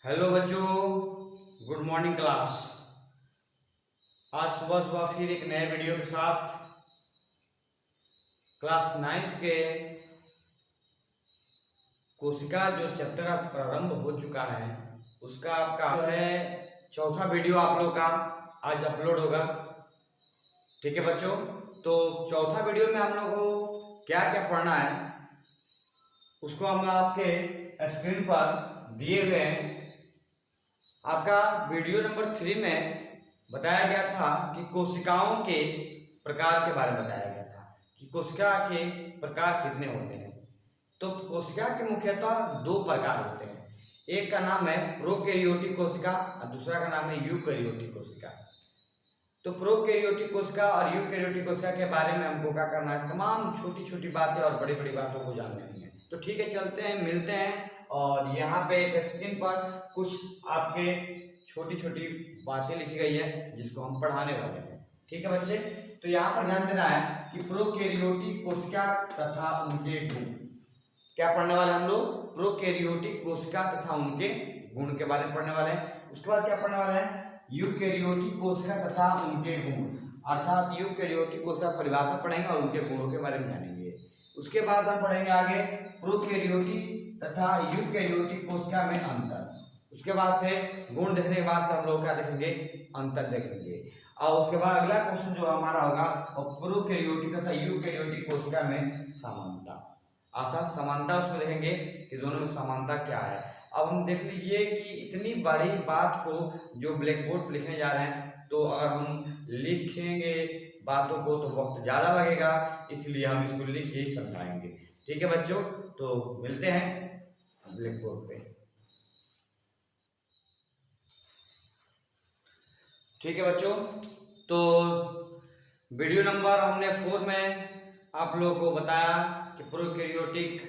Hello बच्चों, good morning class. आज सुबह सुबह फिर एक नए वीडियो के साथ क्लास 9th के कोशिका जो चैप्टर प्रारंभ हो चुका है उसका आपका जो है चौथा वीडियो आप लोग का आज अपलोड होगा। ठीक है बच्चों, तो चौथा वीडियो में हम लोग को क्या क्या पढ़ना है उसको हम आपके स्क्रीन पर दिए हुए हैं। आपका वीडियो नंबर 3 में बताया गया था कि कोशिकाओं के प्रकार के बारे में बताया गया था कि कोशिका के प्रकार कितने होते हैं। तो कोशिका के मुख्यतः दो प्रकार होते हैं, एक का नाम है प्रोकैरियोटिक कोशिका और दूसरा का नाम है यूकैरियोटिक कोशिका। तो प्रोकैरियोटिक कोशिका और यूकैरियोटिक कोशिका के बारे में हमको क्या करना है, तमाम छोटी छोटी बातें और बड़ी बड़ी बातों को जान लेनी है। तो ठीक है, चलते हैं, मिलते हैं। और यहाँ पे स्क्रीन पर कुछ आपके छोटी छोटी बातें लिखी गई है जिसको हम पढ़ाने वाले हैं। ठीक है बच्चे, तो यहाँ पर ध्यान देना है कि प्रोकैरियोटिक कोशिका तथा उनके गुण क्या पढ़ने वाले हम लोग, प्रोकैरियोटिक कोशिका तथा उनके गुण के बारे में पढ़ने वाले हैं। उसके बाद क्या पढ़ने वाले हैं, यूकैरियोटिक कोशिका तथा उनके गुण, अर्थात यूकैरियोटिक कोशिका परिभाषा पढ़ेंगे और उनके गुणों के बारे में जानेंगे। उसके बाद हम पढ़ेंगे आगे प्रोकैरियोटिक तथा यूकैरियोटिक कोशिका में अंतर। उसके बाद से गुण देखने के बाद से हम लोग क्या देखेंगे, अंतर देखेंगे। और उसके बाद अगला क्वेश्चन जो हमारा होगा प्रोकैरियोटिक तथा यूकैरियोटिक कोशिका में समानता, अर्थात समानता उसमें देखेंगे कि दोनों में समानता क्या है। अब हम देख लीजिए कि इतनी बड़ी बात को जो ब्लैक बोर्ड पर लिखने जा रहे हैं, तो अगर हम लिखेंगे बातों को तो वक्त ज़्यादा लगेगा, इसलिए हम इसको लिख के ही समझाएंगे। ठीक है बच्चों, तो मिलते हैं ब्लैक बोर्ड पे। ठीक है बच्चों, तो वीडियो नंबर हमने 4 में आप लोगों को बताया कि प्रोकैरियोटिक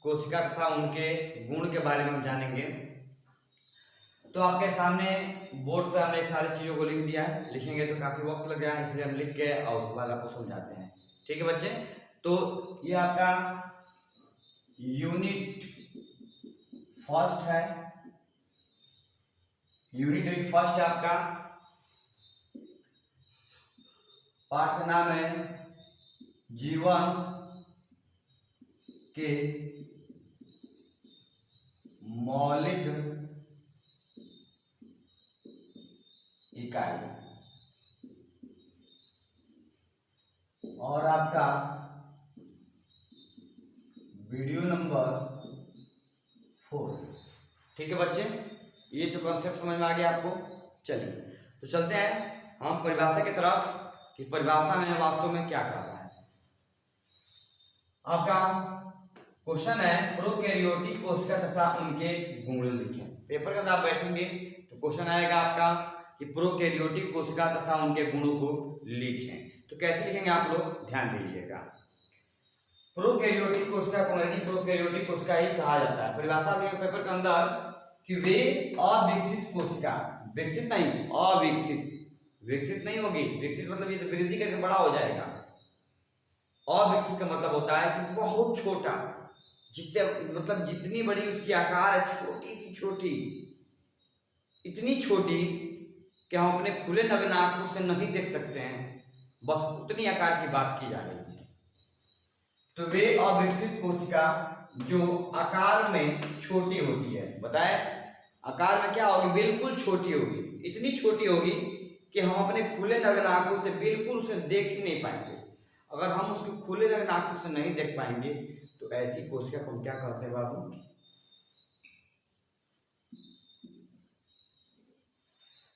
कोशिका तथा उनके गुण के बारे में हम जानेंगे। तो आपके सामने बोर्ड पे हमने सारी चीज़ों को लिख दिया है, लिखेंगे तो काफ़ी वक्त लग जाए, इसलिए हम लिख के और उसके बाद आपको समझाते हैं। ठीक है बच्चे, तो ये आपका यूनिट फर्स्ट है, यूनिट फर्स्ट है आपका। पाठ का नाम है जीवन के मौलिक इकाई, और आपका वीडियो नंबर 4। ठीक है बच्चे, ये तो कॉन्सेप्ट समझ में आ गया आपको। चलिए तो चलते हैं हम परिभाषा की तरफ कि परिभाषा में वास्तव में क्या कर रहा है। आपका क्वेश्चन है प्रोकैरियोटिक कोशिका तथा उनके गुण लिखें। पेपर के अंदर आप बैठेंगे तो क्वेश्चन आएगा आपका कि प्रोकैरियोटिक कोशिका तथा उनके गुणों को लिखें। तो कैसे लिखेंगे आप लोग ध्यान दीजिएगा। प्रोकैरियोटिक कोशिका को प्रोकैरियोटिक कोशिका ही कहा जाता है। परिभाषा में पेपर के अंदर कि वे अविकसित कोशिका, विकसित नहीं, अविकसित, विकसित नहीं होगी, विकसित मतलब ये तो वृद्धि करके बड़ा हो जाएगा। अविकसित का मतलब होता है कि बहुत छोटा, जितने मतलब जितनी बड़ी उसकी आकार है, छोटी सी छोटी, इतनी छोटी कि हम अपने खुले नग्न आंखों से नहीं देख सकते हैं, बस उतनी आकार की बात की जा रही है। तो वे अविकसित कोशिका जो आकार में छोटी होती है, बताए आकार में क्या होगी, बिल्कुल छोटी होगी, इतनी छोटी होगी कि हम अपने खुले नग्न आंखों से बिल्कुल उसे देख ही नहीं पाएंगे। अगर हम उसके खुले नग्न आंखों से नहीं देख पाएंगे तो ऐसी कोशिका को क्या कहते हैं बाबू,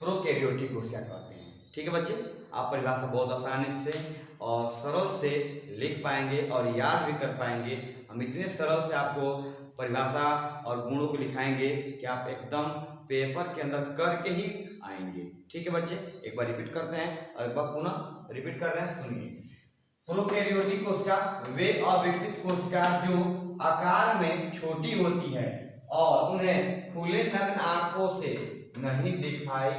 प्रोकैरियोटिक कोशिका कहते हैं। ठीक है बच्चे, आप परिभाषा बहुत आसानी से और सरल से लिख पाएंगे और याद भी कर पाएंगे। हम इतने सरल से आपको परिभाषा और गुणों को लिखाएंगे कि आप एकदम पेपर के अंदर करके ही आएंगे। ठीक है बच्चे, एक बार रिपीट करते हैं और एक बार पुनः रिपीट कर रहे हैं, सुनिए। प्रोकैरियोटिक कोशिका वे अविकसित कोशिका जो आकार में छोटी होती है और उन्हें खुले नग्न आंखों से नहीं दिखाई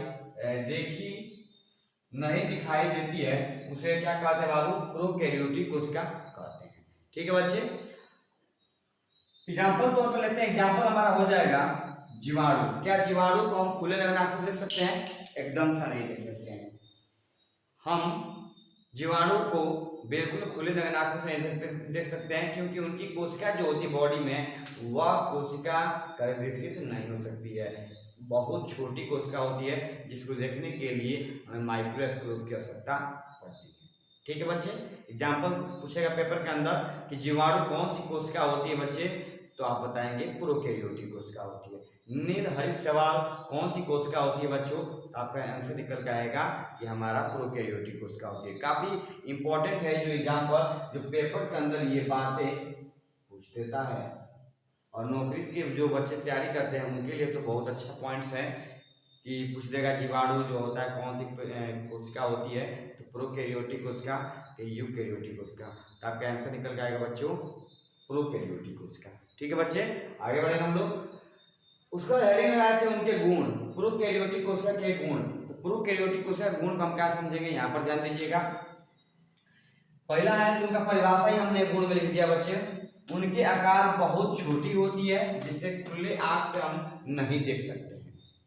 देती है, उसे क्या कहते हैं बाबू, प्रोकैरियोटिक कोशिका कहते हैं। ठीक है बच्चे, एग्जाम्पल तौर पर लेते हैं। एग्जाम्पल हमारा हो जाएगा जीवाणु। क्या जीवाणु को हम खुले नग्न आंखों से देख सकते हैं? एकदम सा नहीं देख सकते हैं। हम जीवाणु को बिल्कुल खुले नग्न आंखों से नहीं देख सकते हैं, क्योंकि उनकी कोशिका जो होती है बॉडी में, वह कोशिका कभी विकसित नहीं हो सकती है। बहुत छोटी कोशिका होती है जिसको देखने के लिए हमें माइक्रोस्कोप की आवश्यकता पड़ती है। ठीक है बच्चे, एग्जाम्पल पूछेगा पेपर के अंदर कि जीवाणु कौन सी कोशिका होती है बच्चे, तो आप बताएंगे प्रोकैरियोटिक कोशिका होती है। नील हरित सवाल कौन सी कोशिका होती है बच्चों, तो आपका आंसर निकल के आएगा कि हमारा प्रोकैरियोटिक कोशिका होती है। काफी इंपॉर्टेंट है जो एग्जाम्पल जो पेपर के अंदर ये बातें पूछ देता है, और नौकरी के जो बच्चे तैयारी करते हैं उनके लिए तो बहुत अच्छा पॉइंट्स है कि पूछ देगा जीवाणु जो होता है कौन सी कोशिका होती है, तो प्रोकैरियोटिक कोशिका कि यूकैरियोटिक कोशिका, तो आपका आंसर निकल के आएगा बच्चों प्रोकैरियोटिक कोशिका। ठीक है बच्चे, आगे बढ़ेंगे हम लोग। उसका हेडिंग लगाए थे उनके गुण, प्रोकैरियोटिक कोशिका के गुण। तो प्रोकैरियोटिक कोशिका गुण को हम क्या समझेंगे, यहाँ पर ध्यान दीजिएगा। पहला है कि उनका परिभाषा ही हमने गुण में लिख दिया बच्चे। उनके आकार बहुत छोटी होती है जिससे खुले आंख से हम नहीं देख सकते हैं।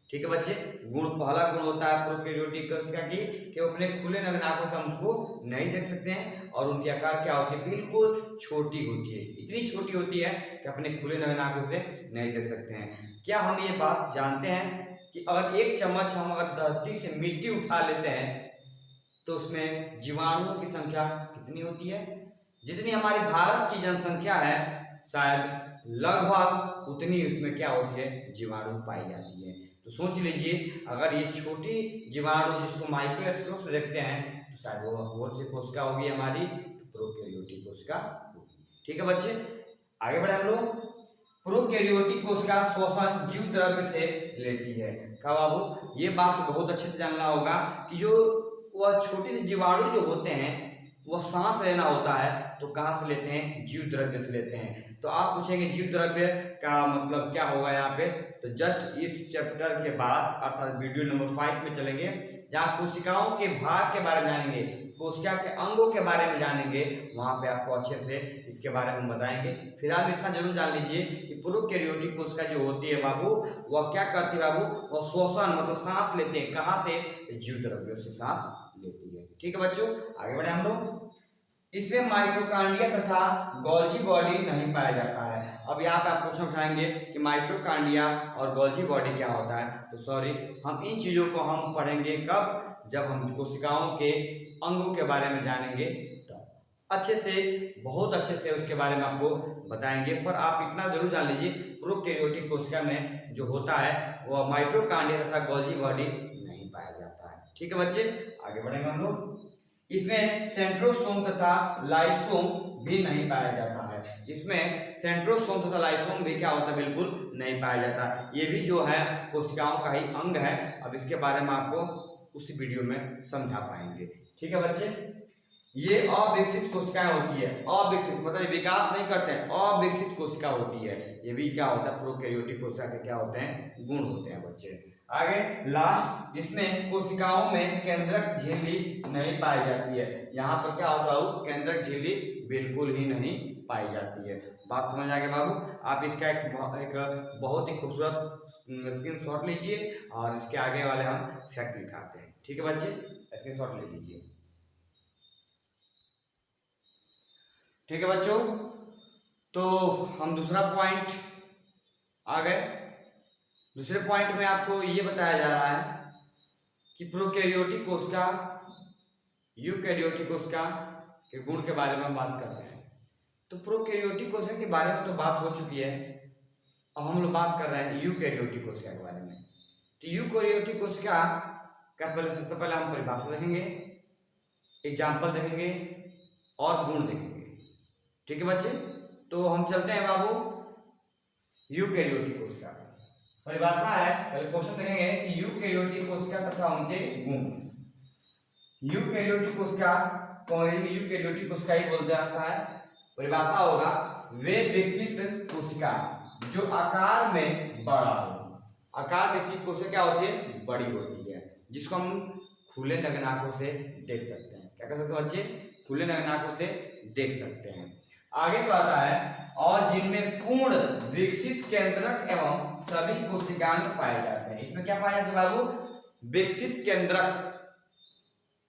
ठीक है बच्चे, गुण पहला गुण होता है प्रोकैरियोटिक कोशिका की कि वो अपने खुले नग्न आंखों से हम उसको नहीं देख सकते हैं, और उनकी आकार क्या होती है, बिल्कुल छोटी होती है। इतनी छोटी होती है कि अपने खुले नग्न आंखों से नहीं देख सकते हैं। क्या हम ये बात जानते हैं कि अगर एक चम्मच हम अगर धरती से मिट्टी उठा लेते हैं तो उसमें जीवाणुओं की संख्या कितनी होती है? जितनी हमारी भारत की जनसंख्या है शायद लगभग उतनी उसमें क्या होती है, जीवाणु पाई जाती है। तो सोच लीजिए अगर ये छोटी जीवाणु जिसको माइक्रोस्कोप से देखते हैं तो शायद वो कौन सी कोशिका होगी हमारी, तो प्रोकैरियोटिक कोशिका होगी। ठीक है बच्चे, आगे बढ़े हम लोग। प्रोकैरियोटिक कोशिका श्वसन जीव द्रव्य से लेती है। क्या बाबू, ये बात बहुत अच्छे से जानना होगा कि जो वह छोटे से जीवाणु जो होते हैं वह सांस लेना होता है तो कहाँ से लेते हैं, जीव द्रव्य से लेते हैं। तो आप पूछेंगे जीव द्रव्य का मतलब क्या होगा यहाँ पे, तो जस्ट इस चैप्टर के बाद अर्थात वीडियो नंबर 5 में चलेंगे जहाँ कोशिकाओं के भाग के बारे में जानेंगे, कोशिका के अंगों के बारे में जानेंगे, वहाँ पे आपको अच्छे से इसके बारे में बताएंगे। फिलहाल इतना जरूर जान लीजिए कि प्रोकैरियोटिक कोशिका जो होती है बाबू, वह क्या करती है बाबू, वह श्वसन मतलब सांस लेते हैं, कहाँ से, जीव द्रव्यों से सांस लेती है। ठीक है बच्चों, आगे बढ़े हम लोग। इसमें माइटोकॉन्ड्रिया तथा गोल्जी बॉडी नहीं पाया जाता है। अब यहाँ पे आप क्वेश्चन उठाएंगे कि माइटोकॉन्ड्रिया और गोल्जी बॉडी क्या होता है, तो सॉरी, हम इन चीजों को हम पढ़ेंगे कब, जब हम कोशिकाओं के अंगों के बारे में जानेंगे तब अच्छे से, बहुत अच्छे से उसके बारे में आपको बताएंगे। पर आप इतना जरूर जान लीजिए प्रोकैरियोटिक कोशिका में जो होता है वह माइटोकॉन्ड्रिया तथा गोल्जी बॉडी नहीं पाया जाता है। ठीक है बच्चे, आगे बढ़ेंगे हम लोग। इसमें सेंट्रोसोम तथा लाइसोम भी नहीं पाया जाता है। इसमें सेंट्रोसोम तथा लाइसोम भी क्या होता है, बिल्कुल नहीं पाया जाता। ये भी जो है कोशिकाओं का ही अंग है। अब इसके बारे में आपको उसी वीडियो में समझा पाएंगे। ठीक है बच्चे, ये अविकसित कोशिकाएं होती है। अविकसित मतलब विकास नहीं करते हैं, अविकसित कोशिका होती है। ये भी क्या होता है, प्रोकैरियोटिक कोशिका के क्या होते हैं, गुण होते हैं बच्चे। आगे लास्ट, इसमें कोशिकाओं में केंद्रक झिल्ली नहीं पाई जाती है। यहाँ पर क्या होता है, केंद्रक झिल्ली बिल्कुल ही नहीं पाई जाती है। बात समझ आ गई बाबू। आप इसका एक बहुत ही खूबसूरत स्क्रीनशॉट लीजिए और इसके आगे वाले हम फैक्ट लिखाते हैं। ठीक है बच्चे, स्क्रीनशॉट ले लीजिए। ठीक है बच्चों, तो हम दूसरा पॉइंट आ गए। दूसरे पॉइंट में आपको ये बताया जा रहा है कि प्रोकैरियोटिक कोशिका यूकैरियोटिक कोशिका के गुण के बारे में हम बात कर रहे हैं। तो प्रोकैरियोटिक कोशिका के बारे में तो बात हो चुकी है, अब हम लोग बात कर रहे हैं यूकैरियोटिक कोशिका के बारे में। तो यूकैरियोटिक कोशिका का पहले सबसे पहले हम परिभाषा देखेंगे, एग्जाम्पल देखेंगे और गुण देखेंगे। ठीक है बच्चे, तो हम चलते हैं बाबू यूकैरियोटिक कोशिका। परिभाषा है, पहले क्वेश्चन देखेंगे कि यूकैरियोटिक कोशिका तथा उनके गुण। यूकैरियोटिक कोशिका को यूकैरियोटिक कोशिका ही बोलते जाता है। परिभाषा होगा, वे विकसित कोशिका जो आकार में बड़ा हो। आकार विकसित कोशिका क्या होती है, बड़ी होती है, जिसको हम खुले नग्न आंखों से देख सकते हैं। क्या कर सकते हैं बच्चे, खुले नग्न आंखों से देख सकते हैं। आगे कहता है और जिनमें पूर्ण विकसित केंद्रक एवं सभी कोशिकांग पाए जाते हैं। इसमें क्या पाए जाते हैं बाबू? विकसित केंद्रक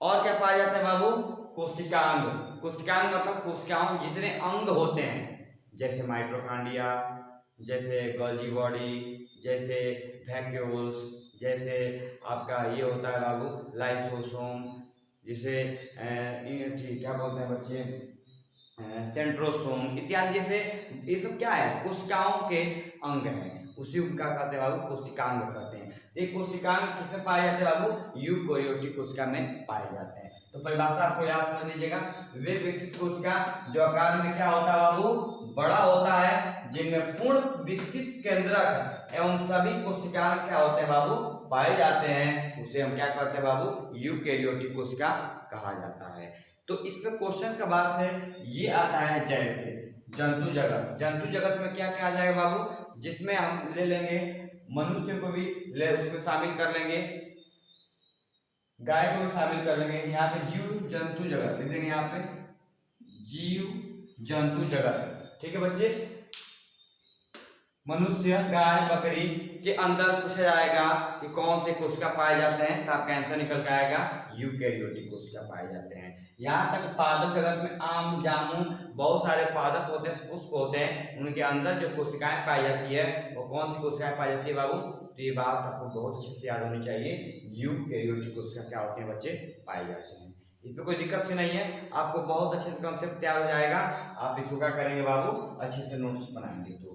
और क्या पाए जाते हैं बाबू? कोशिकांग। कोशिकांग मतलब कोशिकाओं के जितने अंग होते हैं, जैसे माइटोकॉन्ड्रिया, जैसे गोल्जी बॉडी, जैसे वैक्यूल्स, जैसे आपका ये होता है बाबू लाइसोसोम, जिसे क्या बोलते हैं बच्चे, सेंट्रोसोम इत्यादि। जैसे ये सब क्या है? कोशिकाओं के अंग हैं, उसी को क्या कहते हैं बाबू? कोशिकांग कहते हैं। ये कोशिकांग किसमें पाए जाते हैं बाबू? यूकेरियोटिक कोशिका में पाए जाते हैं। तो परिभाषा आपको याद समझ लीजिएगा। वे विकसित कोशिका जो आकार में क्या होता है बाबू? बड़ा होता है, जिनमें पूर्ण विकसित केंद्रक एवं सभी कोशिकाएं क्या होते हैं बाबू? पाए जाते हैं, उसे हम क्या कहते हैं बाबू? यूकेरियोटिक कोशिका कहा जाता है। तो इसमें क्वेश्चन का बात है ये आता है, जैसे जंतु जगत। जंतु जगत में क्या क्या आ जाएगा बाबू? जिसमें हम ले लेंगे मनुष्य को भी उसमें शामिल कर लेंगे, गाय को भी शामिल कर लेंगे। यहाँ पे जीव जंतु जगत लिख देंगे, यहाँ पे जीव जंतु जगत। ठीक है बच्चे, मनुष्य, गाय, बकरी के अंदर पूछा जाएगा कि कौन से कोशिका पाए जाते हैं, तो आपका आंसर निकल के आएगा यूकेरियोटिक कोशिका पाए जाते हैं। यहाँ तक पादप जगत में आम, जामुन, बहुत सारे पादप होते हैं, पुष्प होते हैं, उनके अंदर जो कोशिकाएं पाई जाती है वो कौन सी कोशिकाएं पाई जाती है बाबू? तो ये बात आपको बहुत अच्छे से याद होनी चाहिए, यूकेरियोटिक कोशिका क्या होते हैं बच्चे? पाए जाते हैं। इसमें कोई दिक्कत से नहीं है, आपको बहुत अच्छे से कंसेप्ट तैयार हो जाएगा। आप इसको क्या करेंगे बाबू? अच्छे से नोट्स बनाएंगे। तो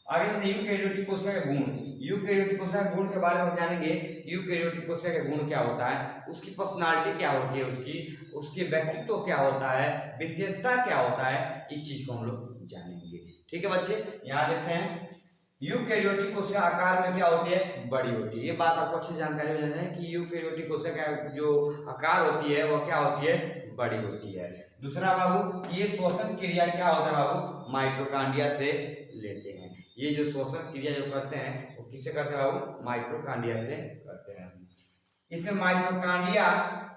आगे चलते यूकेरियोटिक कोशिका के गुण। यूकेरियोटिक कोशिका के गुण के बारे में जानेंगे। यूकेरियोटिक कोशिका के गुण क्या होता है, उसकी पर्सनालिटी क्या होती है, उसकी व्यक्तित्व क्या होता है, विशेषता क्या होता है, इस चीज को हम लोग जानेंगे। ठीक है बच्चे, यहाँ देखते हैं यूकेरियोटिक कोशिका आकार में क्या होती है? बड़ी होती है। ये बात आपको अच्छी जानकारी हो जाना है कि यूकेरियोटिक कोशिका का जो आकार होती है वो क्या होती है? बड़ी होती है। दूसरा बाबू, ये श्वसन क्रिया क्या होता है बाबू? माइटोकॉन्ड्रिया से लेते हैं। ये जो श्वसन क्रिया जो करते हैं वो किससे करते हैं बाबू? माइटोकॉन्ड्रिया से करते हैं। इसमें माइटोकॉन्ड्रिया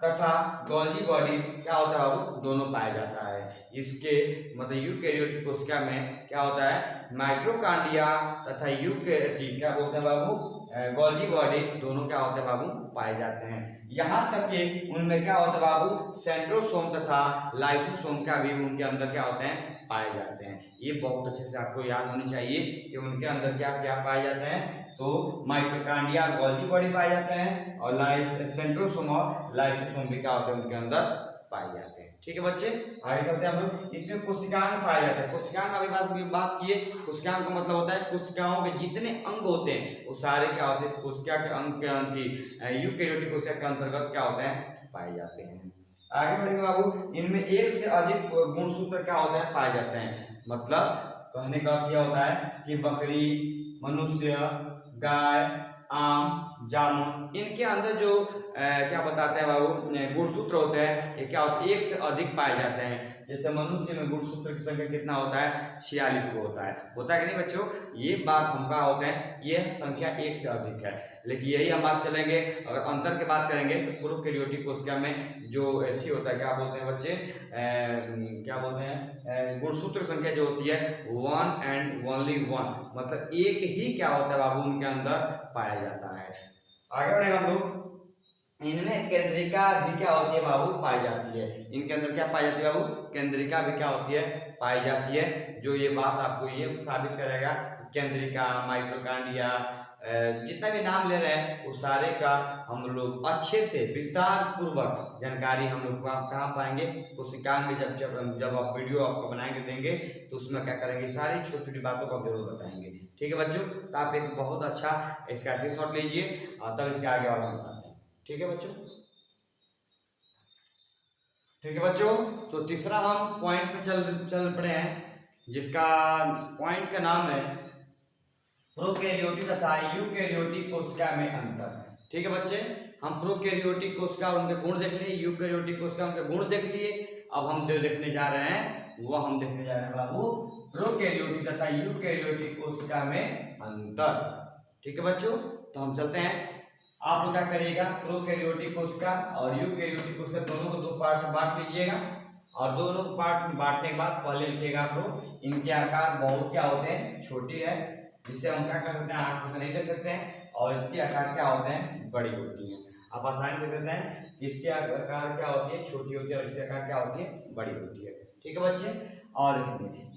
तथा गोल्जी बॉडी क्या होता है बाबू? दोनों पाया जाता है। इसके मतलब यूकेरियोटिक कोशिका में क्या होता है? माइटोकॉन्ड्रिया तथा यूकेरियोटिक क्या बोलते हैं बाबू? गोल्जी बॉडी दोनों क्या होते हैं बाबू? पाए जाते हैं। यहाँ तक कि उनमें क्या होता है बाबू? सेंट्रोसोम तथा लाइसोसोम का भी उनके अंदर क्या होते हैं? पाए जाते हैं। ये बहुत अच्छे से आपको याद होनी चाहिए कि उनके अंदर क्या क्या पाए जाते हैं। तो माइटोकॉन्ड्रिया, गोल्जी बॉडी पाए जाते हैं, और सेंट्रोसोम और लाइसोसोम भी क्या होते हैं? उनके अंदर पाए जाते हैं। ठीक है बच्चे, आगे चलते हैं हम लोग। इसमें कोशिकांग पाए जाते हैं। कोशिकांग अभी बात किए। कोशिकांग का मतलब होता है कोशिकाओं के जितने अंग होते हैं वो सारे क्या होते हैं? कोशिका के अंग के यूकेरियोटिक कोशिका के अंतर्गत क्या होते हैं? पाए जाते हैं। आगे बढ़ेंगे बाबू। इनमें एक से अधिक गुणसूत्र क्या होते हैं? पाए जाते हैं। मतलब कहने का अर्थ यह होता है कि बकरी, मनुष्य, गाय, आम, जामुन, इनके अंदर जो क्या बताते हैं बाबू? गुणसूत्र होते हैं, ये क्या होते हैं? एक से अधिक पाए जाते हैं। जैसे मनुष्य में गुणसूत्र की संख्या कितना होता है? 46 को होता है कि नहीं बच्चों? ये बात हम कहा होते हैं, ये संख्या एक से अधिक है। लेकिन यही हम बात चलेंगे, अगर अंतर की बात करेंगे तो प्रोकैरियोटिक कोशिका में जो एथी होता है, क्या बोलते हैं बच्चे? क्या बोलते हैं? गुणसूत्र संख्या जो होती है 1 and only 1, मतलब एक ही क्या होता है बाबू? उनके अंदर पाया जाता है। आगे बढ़ेगा हम लोग। इनमें केंद्रिका भी क्या होती है बाबू? पाई जाती है। इनके अंदर क्या पाई जाती है बाबू? केंद्रिका भी क्या होती है? पाई जाती है। जो ये बात आपको ये साबित करेगा, केंद्रिका, माइटोकॉन्ड्रिया, जितना भी नाम ले रहे हैं वो सारे का हम लोग अच्छे से विस्तार पूर्वक जानकारी हम लोग कहाँ पाएंगे? कोशिकांग में जब आप वीडियो आपको बनाएंगे देंगे तो उसमें क्या करेंगे? सारी छोटी छोटी बातों को जरूर बताएंगे। ठीक है बच्चों, तो आप एक बहुत अच्छा इसका स्क्रीनशॉट लीजिए और तब इसके आगे वाला बताते हैं। ठीक है बच्चों, ठीक है बच्चों। तो तीसरा हम पॉइंट पे चल पड़े हैं, जिसका पॉइंट का नाम है प्रोकैरियोटिक तथा यूकैरियोटिक कोशिका में अंतर। ठीक है बच्चे, हम प्रोकैरियोटिक कोशिका और उनके गुण देख लिए, यूकैरियोटिक कोशिका उनके गुण देख लिए। अब हम जो देखने जा रहे हैं वो हम देखने जा रहे हैं बाबू प्रोकैरियोटिक तथा यूकैरियोटिक कोशिका में अंतर। ठीक है बच्चों, तो हम चलते हैं। आप लोग क्या करिएगा? प्रोकैरियोटिक कोशिका और यूकैरियोटिक कोशिका दोनों को दो पार्ट बांट लीजिएगा और दोनों पार्ट में बांटने के बाद पहले लिखिएगा आप लोग इनके आकार बहुत क्या होते हैं, छोटी है, जिससे हम क्या कर सकते हैं, आंखों से नहीं देख सकते हैं, और इसके आकार क्या होते हैं, बड़ी होती हैं। आप आसानी से देते हैं कि इसके आकार क्या होती है, छोटी होती है, और इसके आकार क्या होती है, बड़ी होती है। ठीक है बच्चे। और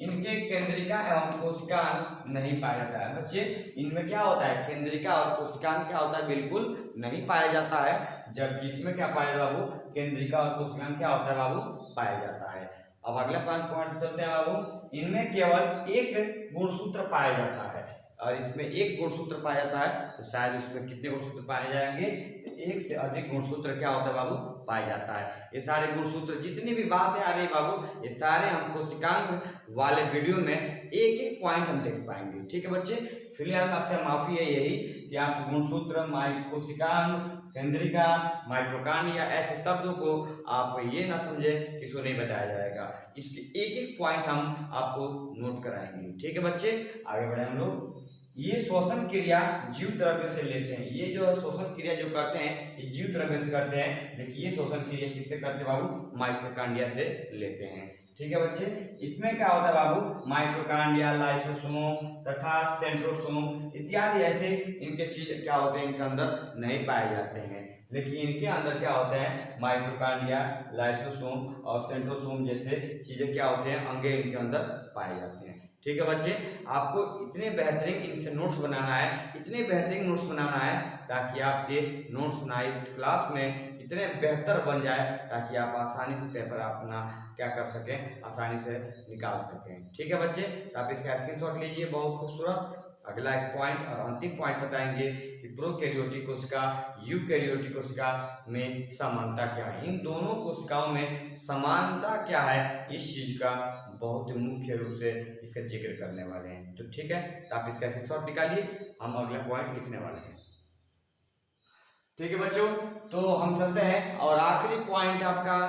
इनके केंद्रिका एवं कोशिकांग नहीं पाया जाता है। बच्चे इनमें क्या होता है, केंद्रिका और कोशिकांग क्या होता है, बिल्कुल नहीं पाया जाता है, जबकि इसमें क्या पाया जाता है बाबू, केंद्रिका और कोशिकांग क्या होता है बाबू, पाया जाता है। अब अगले पॉइंट चलते हैं बाबू। इनमें केवल एक गुणसूत्र पाया जाता है, और इसमें एक गुणसूत्र पाया जाता है, तो शायद इसमें कितने गुणसूत्र पाए जाएंगे, तो एक से अधिक गुणसूत्र क्या होता है बाबू, पाया जाता है। ये सारे गुणसूत्र जितनी भी बातें आ रही है बाबू, ये सारे हम कोशिकांग वाले वीडियो में एक एक पॉइंट हम देख पाएंगे। ठीक है बच्चे। फिलहाल आपसे माफी है यही कि आप गुणसूत्र, कोशिकांग, केंद्रिका, माइटोकॉन्ड्रिया ऐसे शब्दों को आप ये ना समझे कि इसको नहीं बताया जाएगा। इसके एक एक पॉइंट हम आपको नोट कराएंगे। ठीक है बच्चे, आगे बढ़े हम लोग। ये श्वसन क्रिया जीव द्रव्य से लेते हैं। ये जो श्वसन क्रिया जो करते हैं, ये जीव द्रव्य से करते हैं। देखिए ये श्वसन क्रिया किससे करते हैं बाबू, माइटोकॉन्ड्रिया से लेते हैं। ठीक है बच्चे। इसमें क्या होता है बाबू, माइटोकॉन्ड्रिया, लाइसोसोम तथा सेंट्रोसोम इत्यादि ऐसे इनके चीज क्या होते हैं, इनके अंदर नहीं पाए जाते हैं, लेकिन इनके अंदर क्या होते हैं, माइटोकॉन्ड्रिया, लाइसोसोम और सेंट्रोसोम जैसे चीजें क्या होते हैं, अंगे इनके अंदर पाए जाते हैं। ठीक है बच्चे। आपको इतने बेहतरीन इनसे नोट्स बनाना है, इतने बेहतरीन नोट्स बनाना है ताकि आपके नोट्स नाइट क्लास में इतने बेहतर बन जाए, ताकि आप आसानी से पेपर अपना क्या कर सकें, आसानी से निकाल सकें। ठीक है बच्चे। तो आप इसका स्क्रीनशॉट लीजिए, बहुत खूबसूरत। अगला एक पॉइंट और अंतिम पॉइंट बताएंगे कि प्रोकैरियोटिक कोशिका, यूकैरियोटिक कोशिका में समानता क्या है। इन दोनों कोशिकाओं में समानता क्या है, इस चीज का बहुत मुख्य रूप से इसका जिक्र करने वाले हैं। तो ठीक है, तो आप इसका स्क्रीनशॉट निकालिए, हम अगला पॉइंट लिखने वाले हैं। ठीक है बच्चों, तो हम चलते हैं और आखिरी पॉइंट आपका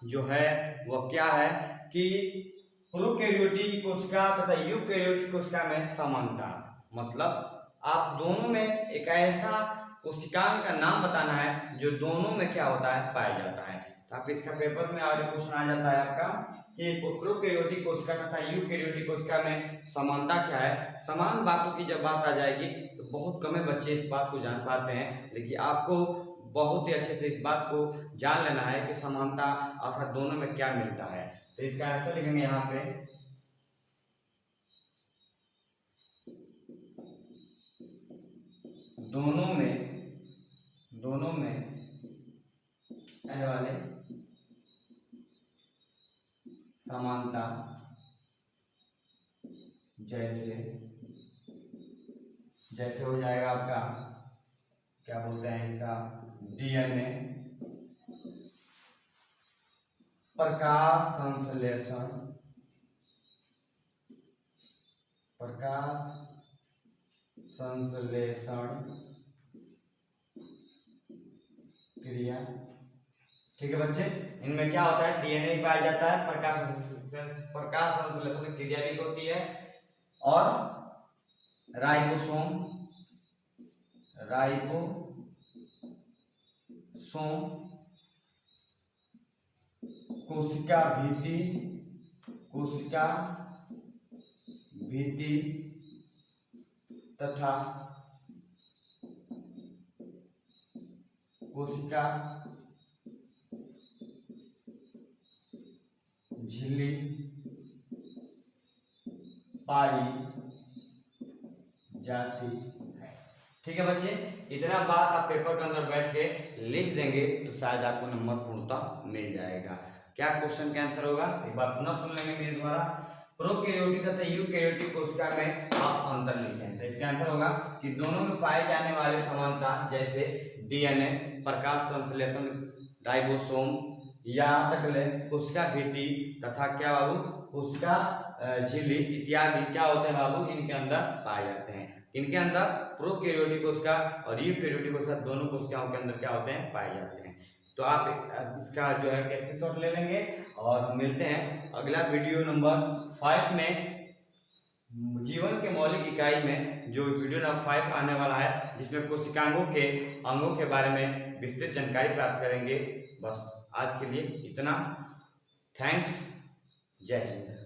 जो है वह क्या है कि प्रोकैरियोटिक कोशिका तथा यूकैरियोटिक कोशिका में समानता, मतलब आप दोनों में एक ऐसा कोशिकांग का नाम बताना है जो दोनों में क्या होता है, पाया जाता है। तो आप इसका पेपर में आज क्वेश्चन आ जाता है आपका कि प्रोकैरियोटिक कोशिका तथा यूकैरियोटिक कोशिका में समानता क्या है। समान बातों की जब बात आ जाएगी तो बहुत कम बच्चे इस बात को जान पाते हैं, लेकिन आपको बहुत ही अच्छे से इस बात को जान लेना है कि समानता अर्थात दोनों में क्या मिलता है। तो इसका आंसर लिखेंगे यहाँ पे, दोनों में आने वाले समानता जैसे हो जाएगा आपका क्या बोलते हैं इसका, डीएनए प्रकाश संश्लेषण क्रिया। ठीक है बच्चे। इनमें क्या होता है, डीएनए पाया जाता है, प्रकाश संश्लेषण क्रिया भी होती है, और राइबोसोम कोशिका भित्ति तथा कोशिका झिल्ली पाई जाती है। ठीक है बच्चे, इतना बात आप पेपर के अंदर बैठ के लिख देंगे तो शायद आपको नंबर पूर्णतः मिल जाएगा। क्या क्वेश्चन का आंसर होगा, एक बार पुनः सुन लेंगे मेरे द्वारा। प्रोकैरियोटिक तथा यूकैरियोटिक कोशिका में आप अंतर लिखें, तो इसका आंसर होगा कि दोनों में पाए जाने वाले समानता जैसे डीएनए, प्रकाश संश्लेषण, राइबोसोम, यहाँ तक ले कोशिका भित्ति तथा क्या बाबू, कोशिका झिल्ली इत्यादि क्या होते हैं बाबू, इनके अंदर पाए जाते हैं। इनके अंदर प्रोकैरियोटिक कोशिका और यूकैरियोटिक कोशिका दोनों कोशिकाओं के अंदर क्या होते हैं, पाए जाते हैं। तो आप इसका जो है स्क्रीनशॉट ले लेंगे और मिलते हैं अगला वीडियो नंबर 5 में, जीवन के मौलिक इकाई में, जो वीडियो नंबर 5 आने वाला है, जिसमें कोशिकांगों के अंगों के बारे में विस्तृत जानकारी प्राप्त करेंगे। बस आज के लिए इतना। थैंक्स। जय हिंद।